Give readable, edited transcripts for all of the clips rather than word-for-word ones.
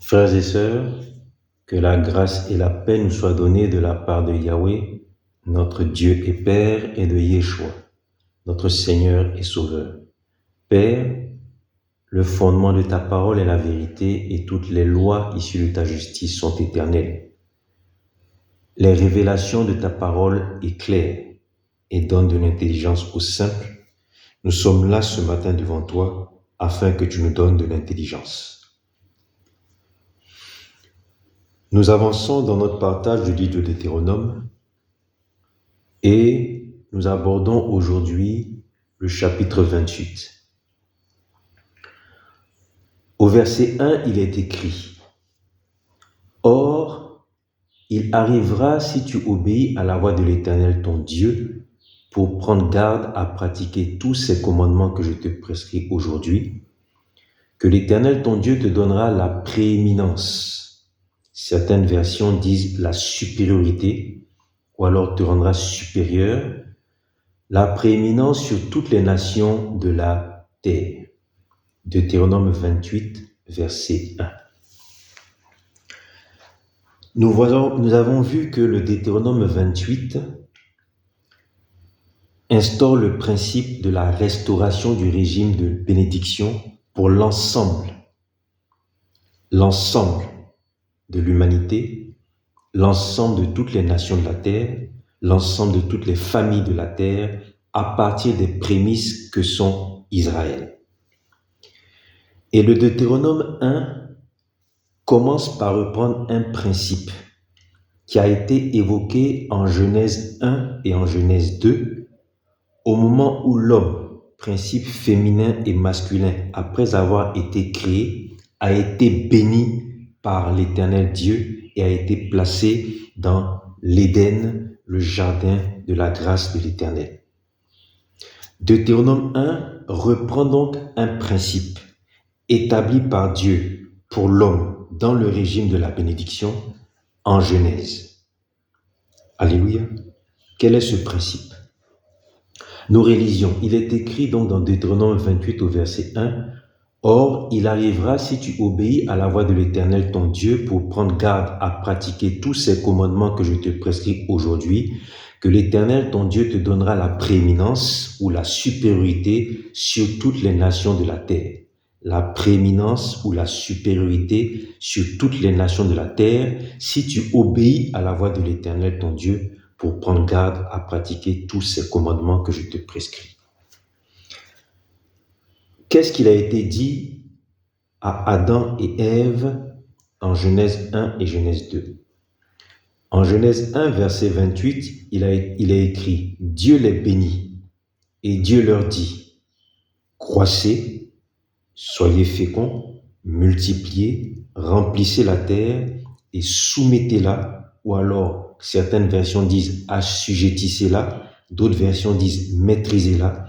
Frères et sœurs, que la grâce et la paix nous soient données de la part de Yahweh, notre Dieu et Père, et de Yeshua, notre Seigneur et Sauveur. Père, le fondement de ta parole est la vérité et toutes les lois issues de ta justice sont éternelles. Les révélations de ta parole éclairent et donnent de l'intelligence aux simples. Nous sommes là ce matin devant toi afin que tu nous donnes de l'intelligence. Nous avançons dans notre partage du livre de Deutéronome et nous abordons aujourd'hui le chapitre 28. Au verset 1, il est écrit « Or, il arrivera si tu obéis à la voix de l'Éternel ton Dieu pour prendre garde à pratiquer tous ces commandements que je te prescris aujourd'hui, que l'Éternel ton Dieu te donnera la prééminence. » Certaines versions disent la supériorité, ou alors te rendra supérieur, la prééminence sur toutes les nations de la terre. Deutéronome 28, verset 1. Nous avons vu que le Deutéronome 28 instaure le principe de la restauration du régime de bénédiction pour l'ensemble de l'humanité, l'ensemble de toutes les nations de la terre, l'ensemble de toutes les familles de la terre, à partir des prémices que sont Israël. Et le Deutéronome 1 commence par reprendre un principe qui a été évoqué en Genèse 1 et en Genèse 2, au moment où l'homme, principe féminin et masculin, après avoir été créé, a été béni par l'Éternel Dieu et a été placé dans l'Éden, le jardin de la grâce de l'Éternel. Deutéronome 1 reprend donc un principe établi par Dieu pour l'homme dans le régime de la bénédiction en Genèse. Alléluia. Quel est ce principe? Nous rélisions. Il est écrit donc dans Deutéronome 28 au verset 1 « Or, il arrivera si tu obéis à la voix de l'Éternel ton Dieu pour prendre garde à pratiquer tous ces commandements que je te prescris aujourd'hui, que l'Éternel ton Dieu te donnera la prééminence ou la supériorité sur toutes les nations de la terre. » La prééminence ou la supériorité sur toutes les nations de la terre si tu obéis à la voix de l'Éternel ton Dieu pour prendre garde à pratiquer tous ces commandements que je te prescris. Qu'est-ce qu'il a été dit à Adam et Ève en Genèse 1 et Genèse 2? En Genèse 1, verset 28, il est écrit « Dieu les bénit et Dieu leur dit « Croissez, soyez féconds, multipliez, remplissez la terre et soumettez-la » ou alors certaines versions disent « assujettissez-la », d'autres versions disent « maîtrisez-la »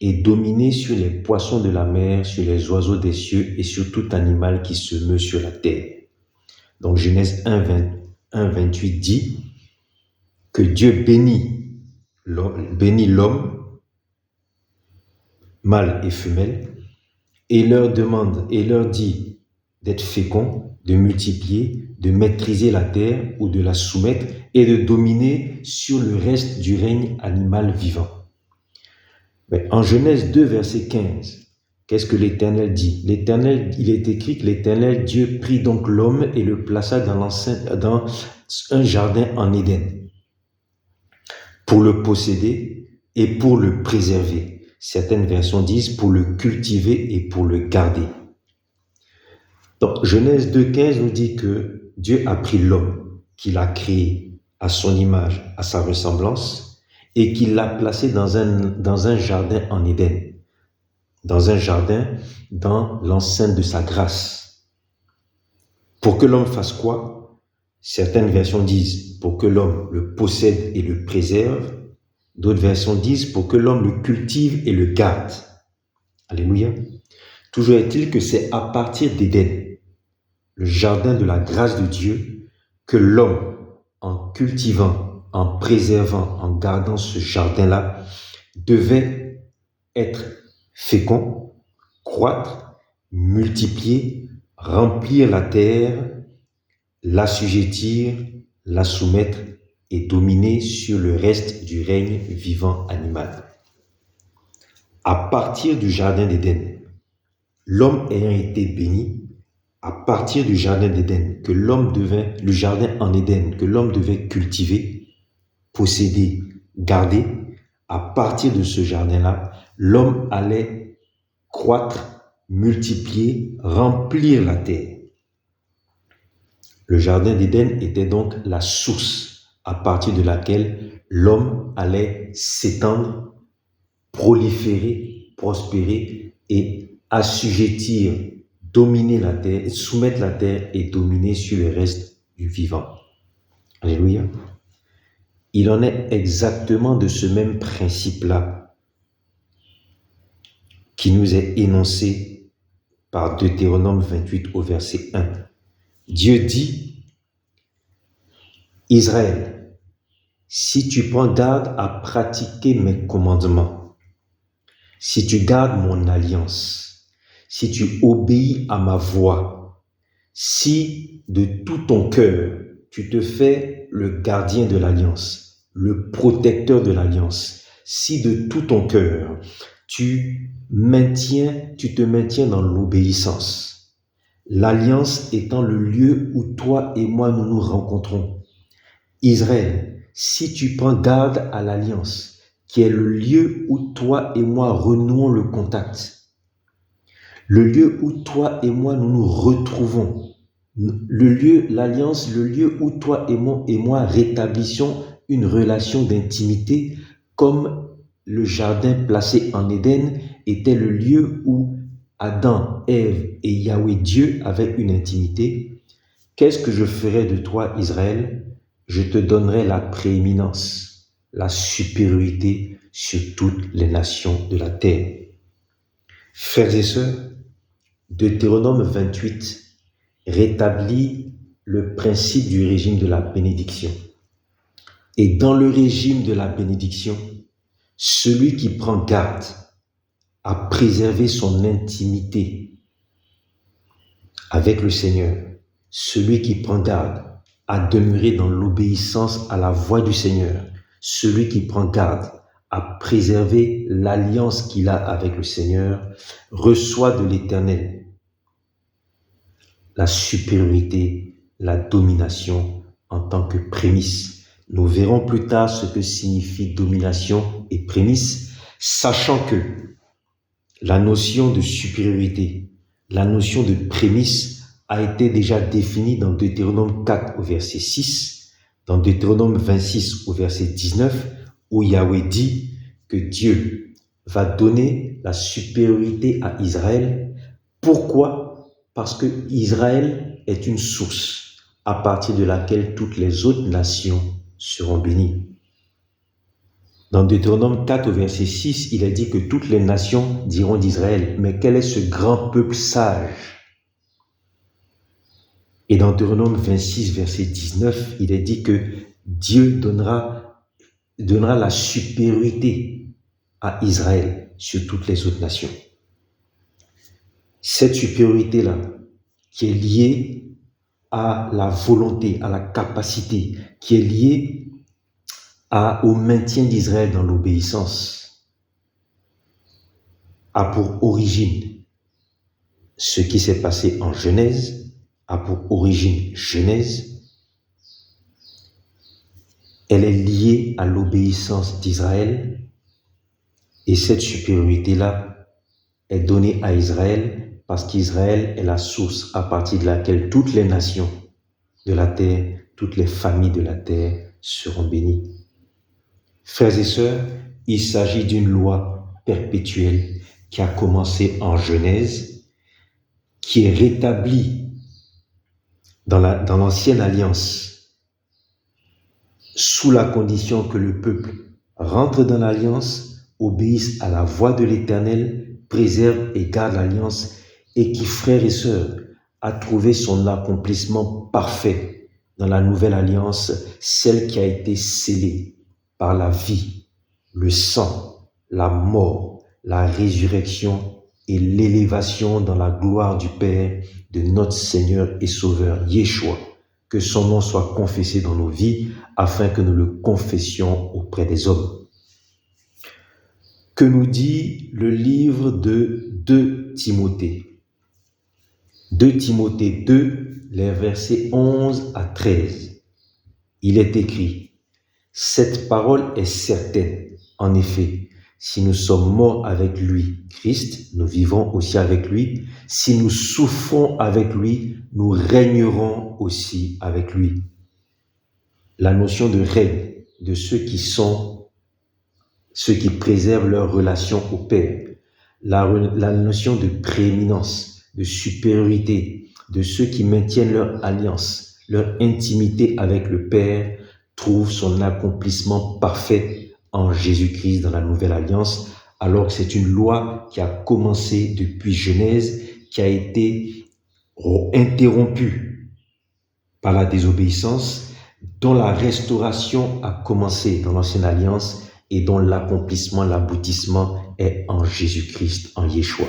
et dominez sur les poissons de la mer, sur les oiseaux des cieux et sur tout animal qui se meut sur la terre. Donc Genèse 1, 28 dit que Dieu bénit l'homme, mâle et femelle, et leur demande et leur dit d'être féconds, de multiplier, de maîtriser la terre ou de la soumettre et de dominer sur le reste du règne animal vivant. Mais en Genèse 2, verset 15, qu'est-ce que l'Éternel dit? Il est écrit que l'Éternel Dieu prit donc l'homme et le plaça dans un jardin en Éden pour le posséder et pour le préserver. Certaines versions disent pour le cultiver et pour le garder. Donc Genèse 2,15 nous dit que Dieu a pris l'homme qu'il a créé à son image, à sa ressemblance, et qu'il l'a placé dans un jardin en Éden, dans un jardin dans l'enceinte de sa grâce. Pour que l'homme fasse quoi? Certaines versions disent pour que l'homme le possède et le préserve, d'autres versions disent pour que l'homme le cultive et le garde. Alléluia. Toujours est-il que c'est à partir d'Éden, le jardin de la grâce de Dieu, que l'homme, en cultivant, en préservant, en gardant ce jardin-là, devait être fécond, croître, multiplier, remplir la terre, l'assujettir, la soumettre et dominer sur le reste du règne vivant animal. À partir du jardin d'Éden, l'homme ayant été béni, à partir du jardin d'Éden, le jardin en Éden, que l'homme devait cultiver, posséder, garder, à partir de ce jardin-là, l'homme allait croître, multiplier, remplir la terre. Le jardin d'Éden était donc la source à partir de laquelle l'homme allait s'étendre, proliférer, prospérer et assujettir, dominer la terre, soumettre la terre et dominer sur le reste du vivant. Alléluia. Il en est exactement de ce même principe-là qui nous est énoncé par Deutéronome 28 au verset 1. Dieu dit, Israël, si tu prends garde à pratiquer mes commandements, si tu gardes mon alliance, si tu obéis à ma voix, si de tout ton cœur tu te fais le gardien de l'alliance, le protecteur de l'alliance, si de tout ton cœur tu te maintiens dans l'obéissance, l'alliance étant le lieu où toi et moi nous nous rencontrons. Israël, si tu prends garde à l'alliance, qui est le lieu où toi et moi renouons le contact, le lieu où toi et moi nous nous retrouvons, l'alliance, le lieu où toi et moi rétablissons une relation d'intimité, comme le jardin placé en Éden était le lieu où Adam, Ève et Yahweh Dieu avaient une intimité. Qu'est-ce que je ferai de toi, Israël? Je te donnerai la prééminence, la supériorité sur toutes les nations de la terre. Frères et sœurs, Deutéronome 28 rétablit le principe du régime de la bénédiction. Et dans le régime de la bénédiction, celui qui prend garde à préserver son intimité avec le Seigneur, celui qui prend garde à demeurer dans l'obéissance à la voix du Seigneur, celui qui prend garde à préserver l'alliance qu'il a avec le Seigneur, reçoit de l'Éternel la supériorité, la domination en tant que prémisse. Nous verrons plus tard ce que signifie domination et prémisse, sachant que la notion de supériorité, la notion de prémisse a été déjà définie dans Deutéronome 4 au verset 6, dans Deutéronome 26 au verset 19, où Yahweh dit que Dieu va donner la supériorité à Israël. Pourquoi? Parce que Israël est une source à partir de laquelle toutes les autres nations seront bénies. Dans Deutéronome 4 au verset 6, il est dit que toutes les nations diront d'Israël, mais quel est ce grand peuple sage? Et dans Deutéronome 26 verset 19, il est dit que Dieu donnera la supériorité à Israël sur toutes les autres nations. Cette supériorité-là, qui est liée à la volonté, à la capacité, qui est liée au maintien d'Israël dans l'obéissance, a pour origine ce qui s'est passé en Genèse, a pour origine Genèse. Elle est liée à l'obéissance d'Israël et cette supériorité-là est donnée à Israël parce qu'Israël est la source à partir de laquelle toutes les nations de la terre, toutes les familles de la terre seront bénies. Frères et sœurs, il s'agit d'une loi perpétuelle qui a commencé en Genèse, qui est rétablie dans l'ancienne alliance, sous la condition que le peuple rentre dans l'alliance, obéisse à la voix de l'Éternel, préserve et garde l'alliance, et qui, frères et sœurs, a trouvé son accomplissement parfait dans la nouvelle alliance, celle qui a été scellée par la vie, le sang, la mort, la résurrection et l'élévation dans la gloire du Père de notre Seigneur et Sauveur Yeshua. Que son nom soit confessé dans nos vies afin que nous le confessions auprès des hommes. Que nous dit le livre de 2 Timothée? 2 Timothée 2, les versets 11 à 13. Il est écrit: cette parole est certaine. En effet, si nous sommes morts avec lui, Christ, nous vivons aussi avec lui. Si nous souffrons avec lui, nous régnerons aussi avec lui. La notion de règne de ceux qui préservent leur relation au Père. La notion de prééminence, de supériorité, de ceux qui maintiennent leur alliance, leur intimité avec le Père, trouve son accomplissement parfait en Jésus-Christ dans la nouvelle alliance, alors que c'est une loi qui a commencé depuis Genèse, qui a été interrompue par la désobéissance, dont la restauration a commencé dans l'ancienne alliance et dont l'accomplissement, l'aboutissement est en Jésus-Christ, en Yeshua.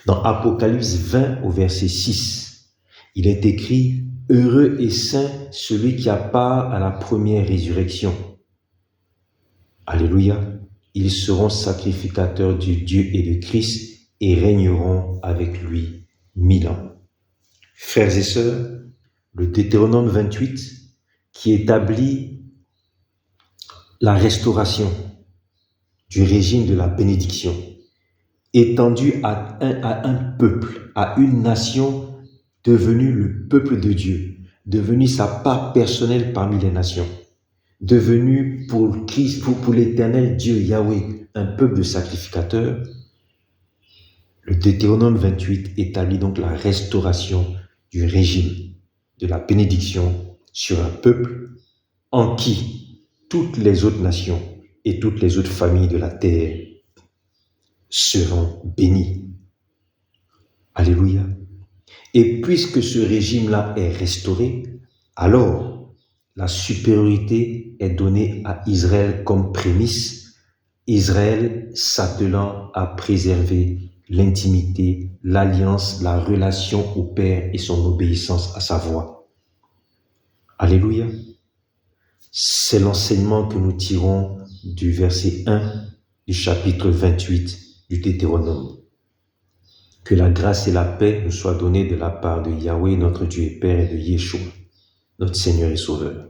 Dans Apocalypse 20 au verset 6, il est écrit: heureux et saint celui qui a part à la première résurrection. Alléluia. Ils seront sacrificateurs du Dieu et de Christ et régneront avec lui 1000 ans. Frères et sœurs, le Deutéronome 28 qui établit la restauration du régime de la bénédiction étendu à un peuple, à une nation devenue le peuple de Dieu, devenue sa part personnelle parmi les nations, devenu pour Christ, pour l'Éternel Dieu Yahweh, un peuple de sacrificateurs. Le Deutéronome 28 établit donc la restauration du régime de la bénédiction sur un peuple en qui toutes les autres nations et toutes les autres familles de la terre seront bénies. Alléluia. Et puisque ce régime-là est restauré, alors la supériorité est donnée à Israël comme prémisse, Israël s'attelant à préserver l'intimité, l'alliance, la relation au Père et son obéissance à sa voix. Alléluia. C'est l'enseignement que nous tirons du verset 1 du chapitre 28 du Deutéronome. Que la grâce et la paix nous soient données de la part de Yahweh, notre Dieu et Père, et de Yeshua, notre Seigneur et Sauveur.